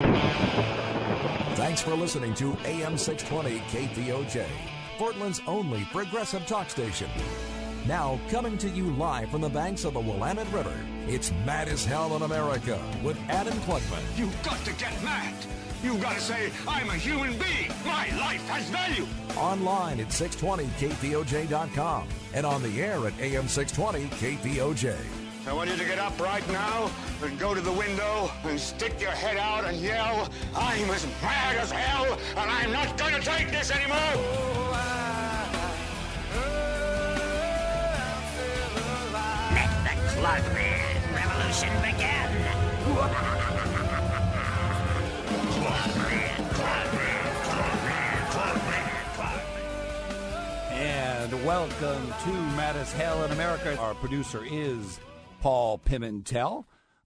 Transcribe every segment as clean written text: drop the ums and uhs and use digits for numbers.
Thanks for listening to AM 620 KPOJ, Portland's only progressive talk station. Now, coming to you live from the banks of the Willamette River, it's Mad as Hell in America with Adam Klugman. You've got to get mad. You've got to say, I'm a human being. My life has value. Online at 620kpoj.com and on the air at AM 620 KPOJ. I want you to get up right now and go to the window and stick your head out and yell, I'm as mad as hell and I'm not going to take this anymore. Let the Klugman revolution begin. And welcome to Mad as Hell in America. Our producer is Paul Pimentel.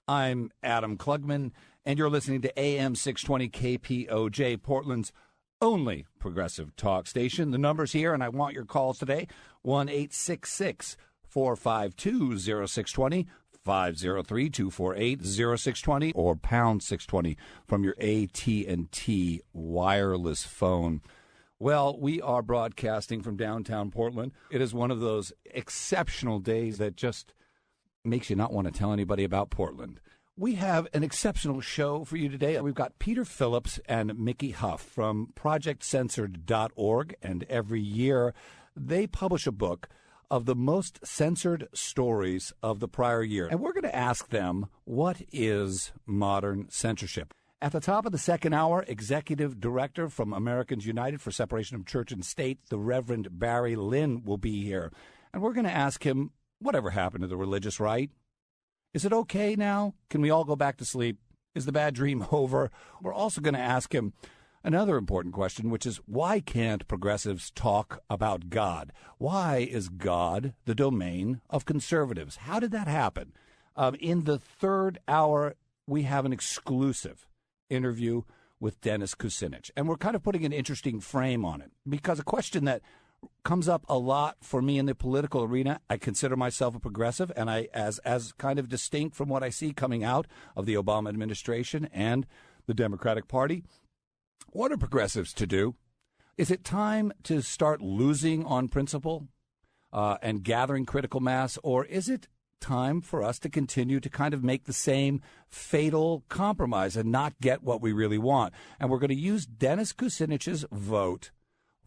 I'm Adam Klugman, and you're listening to AM 620 KPOJ, Portland's only progressive talk station. The number's here, and I want your calls today, 1-866-452-0620, 503-248-0620, or pound 620 from your AT&T wireless phone. Well, we are broadcasting from downtown Portland. It is one of those exceptional days that just makes you not want to tell anybody about Portland. We have an exceptional show for you today. We've got Peter Phillips and Mickey Huff from ProjectCensored.org, and every year they publish a book of the most censored stories of the prior year. And we're going to ask them, what is modern censorship? At the top of the second hour, Executive Director from Americans United for Separation of Church and State, the Reverend Barry Lynn, will be here. And we're going to ask him, whatever happened to the religious right? Is it okay now? Can we all go back to sleep? Is the bad dream over? We're also going to ask him another important question, which is, why can't progressives talk about God? Why is God the domain of conservatives? How did that happen? In the third hour, we have an exclusive interview with Dennis Kucinich. And we're kind of putting an interesting frame on it, because a question that comes up a lot for me in the political arena. I consider myself a progressive, and I as kind of distinct from what I see coming out of the Obama administration and the Democratic Party. What are progressives to do? Is it time to start losing on principle and gathering critical mass, or is it time for us to continue to kind of make the same fatal compromise and not get what we really want? And we're going to use Dennis Kucinich's vote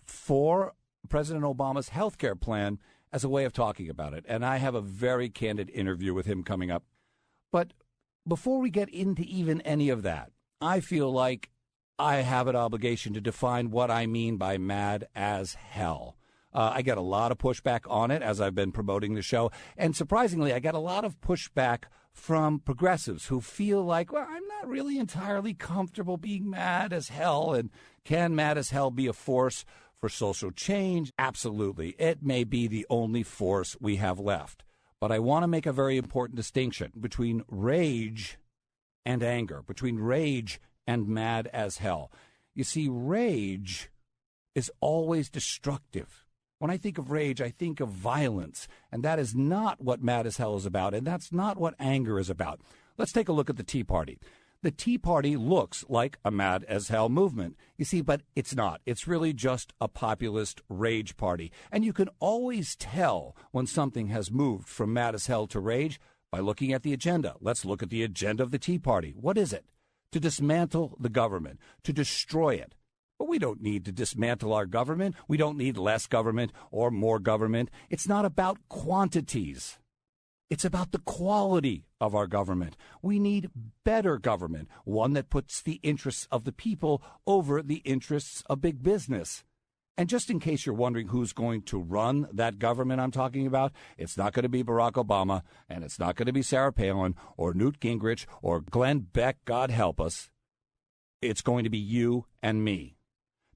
for President Obama's health care plan as a way of talking about it. And I have a very candid interview with him coming up. But before we get into even any of that, I feel like I have an obligation to define what I mean by mad as hell. I get a lot of pushback on it as I've been promoting the show. And surprisingly, I get a lot of pushback from progressives who feel like, well, I'm not really entirely comfortable being mad as hell. And can mad as hell be a force for social change? Absolutely. It may be the only force we have left. But I want to make a very important distinction between rage and anger, between rage and mad as hell. You see, rage is always destructive. When I think of rage, I think of violence, and that is not what mad as hell is about, and that's not what anger is about. Let's take a look at the Tea Party. The Tea Party looks like a mad as hell movement, you see, but it's not. It's really just a populist rage party. And you can always tell when something has moved from mad as hell to rage by looking at the agenda. Let's look at the agenda of the Tea Party. What is it? To dismantle the government, to destroy it. But we don't need to dismantle our government. We don't need less government or more government. It's not about quantities. It's about the quality of our government. We need better government, one that puts the interests of the people over the interests of big business. And just in case you're wondering who's going to run that government I'm talking about, it's not going to be Barack Obama, and it's not going to be Sarah Palin or Newt Gingrich or Glenn Beck, God help us. It's going to be you and me,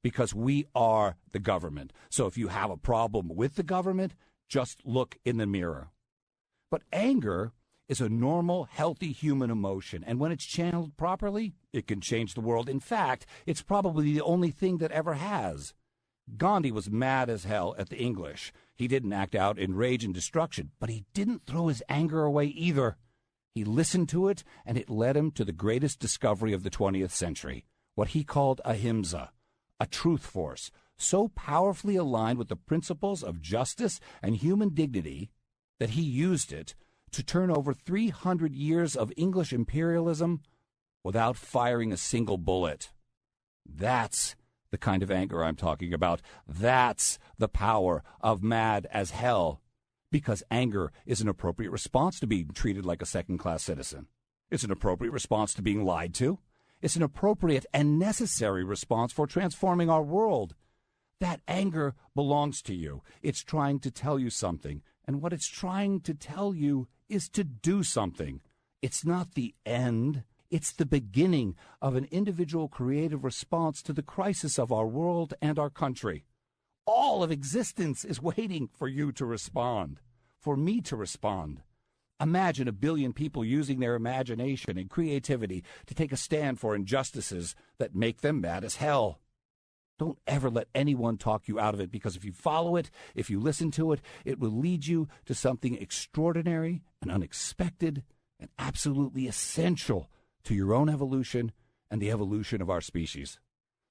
because we are the government. So if you have a problem with the government, just look in the mirror. But anger is a normal, healthy human emotion, and when it's channeled properly, it can change the world. In fact, it's probably the only thing that ever has. Gandhi was mad as hell at the English. He didn't act out in rage and destruction, but he didn't throw his anger away either. He listened to it, and it led him to the greatest discovery of the 20th century, what he called ahimsa, a truth force, so powerfully aligned with the principles of justice and human dignity that he used it to turn over 300 years of English imperialism without firing a single bullet. That's the kind of anger I'm talking about. That's the power of mad as hell. Because anger is an appropriate response to being treated like a second-class citizen. It's an appropriate response to being lied to. It's an appropriate and necessary response for transforming our world. That anger belongs to you. It's trying to tell you something. And what it's trying to tell you is to do something. It's not the end. It's the beginning of an individual creative response to the crisis of our world and our country. All of existence is waiting for you to respond, for me to respond. Imagine 1 billion people using their imagination and creativity to take a stand for injustices that make them mad as hell. Don't ever let anyone talk you out of it, because if you follow it, if you listen to it, it will lead you to something extraordinary and unexpected and absolutely essential to your own evolution and the evolution of our species.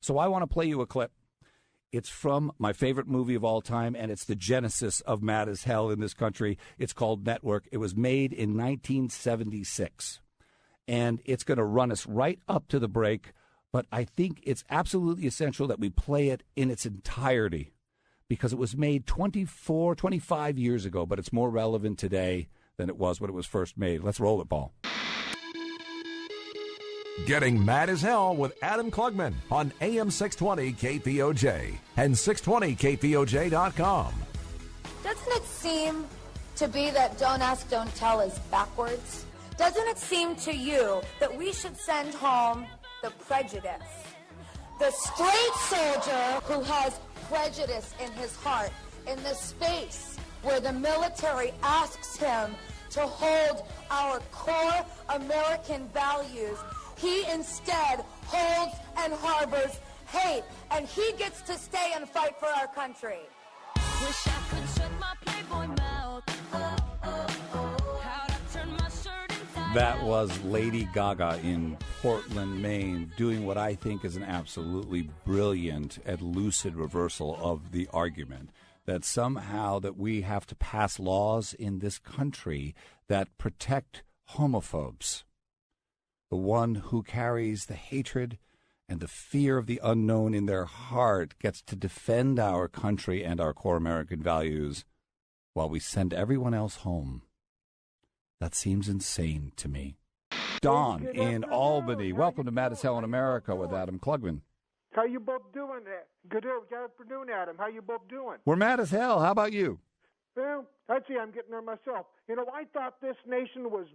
So I want to play you a clip. It's from my favorite movie of all time, and it's the genesis of mad as hell in this country. It's called Network. It was made in 1976, and it's going to run us right up to the break, but I think it's absolutely essential that we play it in its entirety because it was made 25 years ago, but it's more relevant today than it was when it was first made. Let's roll it, Paul. Getting Mad as Hell with Adam Klugman on AM 620 KPOJ and 620KPOJ.com. Doesn't it seem to be that don't ask, don't tell is backwards? Doesn't it seem to you that we should send home the prejudice? The straight soldier who has prejudice in his heart in the space where the military asks him to hold our core American values, he instead holds and harbors hate, and he gets to stay and fight for our country. Wish I could shut my Playboy mouth. How'd I turn my shirt inside That was Lady Gaga in Portland, Maine, doing what I think is an absolutely brilliant and lucid reversal of the argument that somehow that we have to pass laws in this country that protect homophobes. The one who carries the hatred and the fear of the unknown in their heart gets to defend our country and our core American values while we send everyone else home. That seems insane to me. Don in Albany. Welcome to Mad as Hell in America with Adam Klugman. How you both doing there? Good afternoon, Adam. How you both doing? We're mad as hell. How about you? Well, I'd say I'm getting there myself. You know, I thought this nation was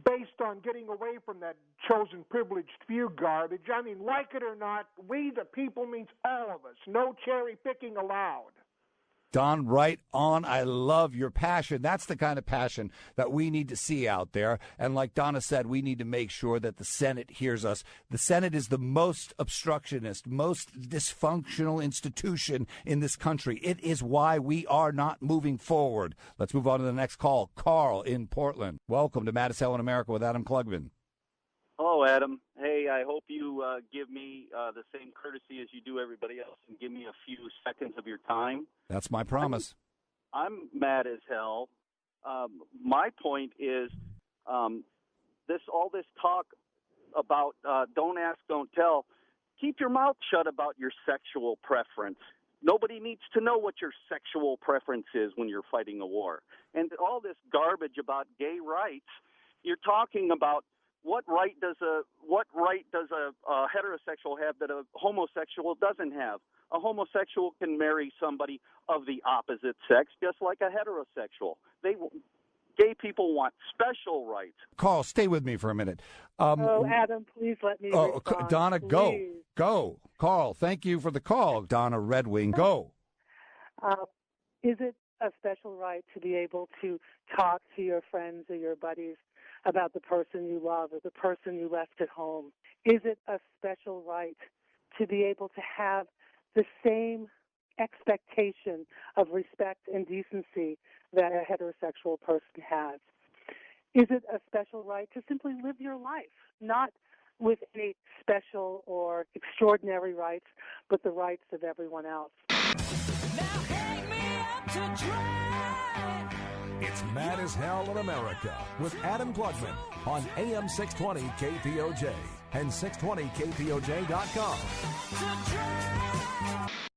based on getting away from that chosen privileged few garbage. I mean, like it or not, we the people means all of us. No cherry picking allowed. Don, right on. I love your passion. That's the kind of passion that we need to see out there. And like Donna said, we need to make sure that the Senate hears us. The Senate is the most obstructionist, most dysfunctional institution in this country. It is why we are not moving forward. Let's move on to the next call. Carl in Portland. Welcome to Mad as Hell in America with Adam Klugman. Hello, Adam. Hey, I hope you give me the same courtesy as you do everybody else and give me a few seconds of your time. That's my promise. I'm mad as hell. My point is all this talk about don't ask, don't tell. Keep your mouth shut about your sexual preference. Nobody needs to know what your sexual preference is when you're fighting a war. And all this garbage about gay rights, you're talking about what right does a heterosexual have that a homosexual doesn't have? A homosexual can marry somebody of the opposite sex just like a heterosexual. Gay people want special rights. Carl, stay with me for a minute. Adam, please let me respond. Donna, please. Go. Carl, thank you for the call. Donna Red Wing, go. Is it a special right to be able to talk to your friends or your buddies about the person you love or the person you left at home? Is it a special right to be able to have the same expectation of respect and decency that a heterosexual person has? Is it a special right to simply live your life, not with any special or extraordinary rights, but the rights of everyone else? It's Mad as Hell in America with Adam Klugman on AM 620 KPOJ and 620KPOJ.com.